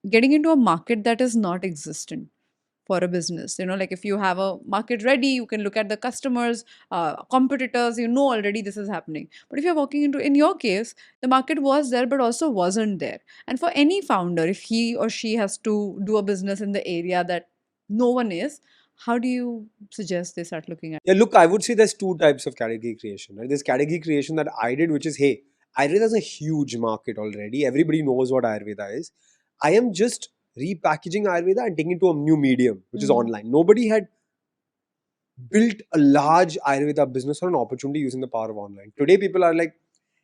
getting into a market that is not existent for a business. Like if you have a market ready, you can look at the customers, competitors, already this is happening. But if you're walking into, in your case, the market was there, but also wasn't there. And for any founder, if he or she has to do a business in the area that no one is, how do you suggest they start looking at? Yeah, look, I would say there's two types of category creation. Right? There's category creation that I did, which is, hey, Ayurveda is a huge market already. Everybody knows what Ayurveda is. I am just repackaging Ayurveda and taking it to a new medium, which is online. Nobody had built a large Ayurveda business or an opportunity using the power of online. Today, people are like,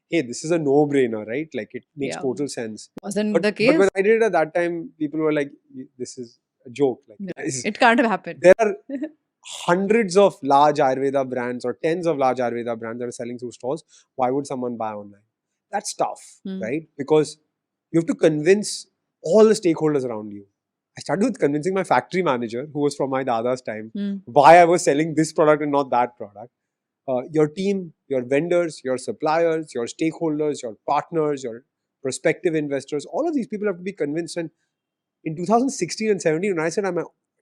hey, this is a no-brainer, right? Like, it makes Yeah. total sense. Wasn't But the when case. I did it at that time, people were like, this is a joke. Like, Yeah, it can't have happened. there are hundreds of large Ayurveda brands or tens of large Ayurveda brands that are selling through stores. Why would someone buy online? That's tough, right? Because you have to convince all the stakeholders around you. I started with convincing my factory manager, who was from my dada's time, why I was selling this product and not that product. Your team, your vendors, your suppliers, your stakeholders, your partners, your prospective investors, all of these people have to be convinced. And in 2016 and 17, when I said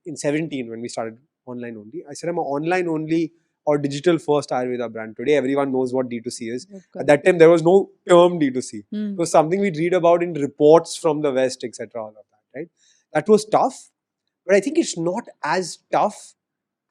in 17, when we started online only, I said I'm an online only or digital first Ayurveda brand. Today, everyone knows what D2C is. Okay. At that time, there was no term D2C. It was something we'd read about in reports from the West, etc. All of that, right? That was tough, but I think it's not as tough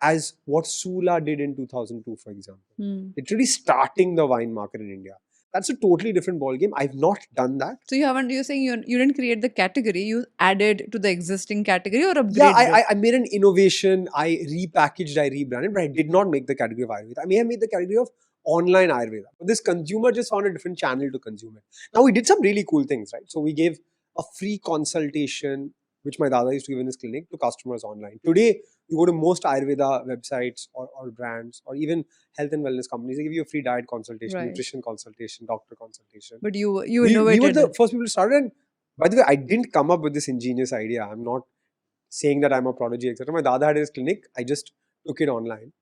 as what Sula did in 2002, for example. It's really starting the wine market in India. That's a totally different ballgame. I've not done that. So you're saying you didn't create the category, you added to the existing category or upgraded Yeah, I made an innovation, I repackaged, I rebranded, but I did not make the category of Ayurveda. I may have made the category of online Ayurveda. But this consumer just found a different channel to consume it. Now, we did some really cool things, right? So we gave a free consultation, which my dada used to give in his clinic, to customers online. Today, you go to most Ayurveda websites or brands or even health and wellness companies, they give you a free diet consultation, Right. nutrition consultation, doctor consultation. But you We innovated. were the first people to start. And by the way, I didn't come up with this ingenious idea. I'm not saying that I'm a prodigy, etc. My dada had his clinic. I just took it online.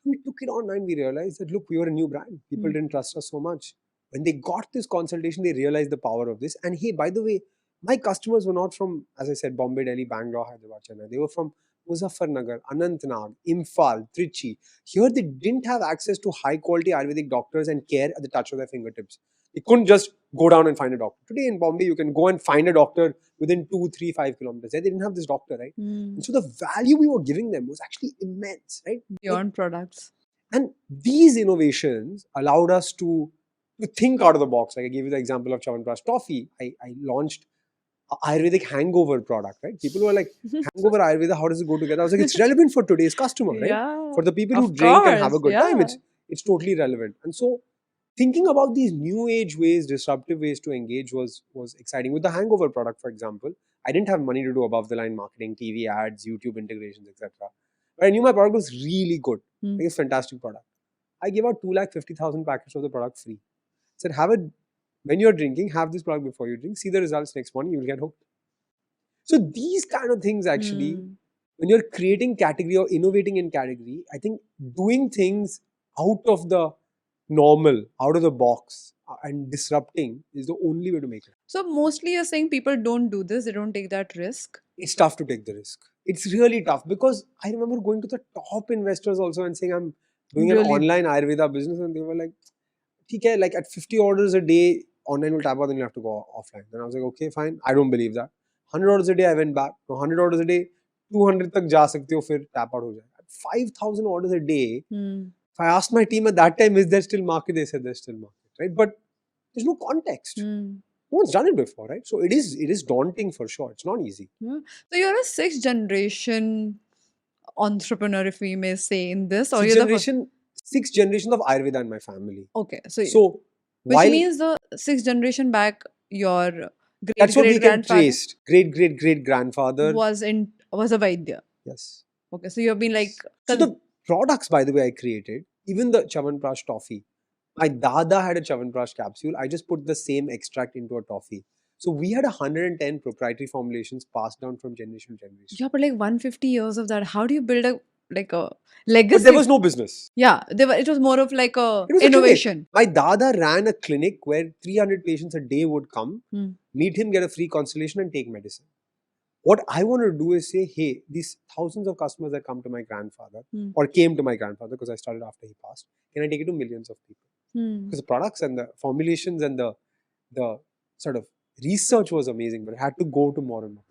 We took it online. We realized that, look, we were a new brand. People didn't trust us so much. When they got this consultation, they realized the power of this. And hey, by the way, my customers were not from, as I said, Bombay, Delhi, Bangalore, Hyderabad, Chennai. They were from Muzaffarnagar, Anantnag, Imphal, Trichy. Here, they didn't have access to high quality Ayurvedic doctors and care at the touch of their fingertips. They couldn't just go down and find a doctor. Today in Bombay, you can go and find a doctor within 2, 3, 5 kilometers. They didn't have this doctor, right? And so the value we were giving them was actually immense, right? Beyond products. And these innovations allowed us to think out of the box. Like I gave you the example of Chyawanprash toffee. I launched an Ayurvedic hangover product, right? People were like, hangover Ayurveda, how does it go together? I was like, it's relevant for today's customer, right? Yeah, For the people who drink and have a good time, it's totally relevant. And so thinking about these new age ways, disruptive ways to engage was exciting. With the hangover product, for example, I didn't have money to do above the line marketing, TV ads, YouTube integrations, etc. But I knew my product was really good. Like a fantastic product. I gave out 250,000 packets of the product free. I said, when you're drinking, have this product before you drink. See the results next morning, you'll get hooked. So these kind of things actually, when you're creating category or innovating in category, I think doing things out of the normal, out of the box and disrupting is the only way to make it. So mostly you're saying people don't do this, they don't take that risk. It's tough to take the risk. It's really tough because I remember going to the top investors also and saying I'm doing an online Ayurveda business, and they were like, okay, like at 50 orders a day, online will tap out, then you have to go offline. Then I was like, okay, fine. I don't believe that. 100 orders a day, I went back. No, 100 orders a day, 200 tak ja sakte ho, fir tap out ho jayega. At 5,000 orders a day, if I asked my team at that time, is there still market? They said there's still market, right? But there's no context. No one's done it before, right? So it is daunting for sure. It's not easy. Yeah. So you're a sixth generation entrepreneur, if we may say, in this, or Six generations of Ayurveda in my family. Okay, so which means the sixth generation back, your that's what we can trace. Great grandfather was a Vaidya. Yes. Okay, so you've been like. So the products, by the way, I created, even the Chyawanprash toffee. My dada had a Chyawanprash capsule. I just put the same extract into a toffee. So we had 110 proprietary formulations passed down from generation to generation. Yeah, but like 150 years of that. How do you build a legacy? But there was no business. Yeah, it was more of like a innovation. My dada ran a clinic where 300 patients a day would come, meet him, get a free consultation and take medicine. What I want to do is say, hey, these thousands of customers that come to my grandfather or came to my grandfather, because I started after he passed, can I take it to millions of people? Because the products and the formulations and the sort of research was amazing, but it had to go to more and more.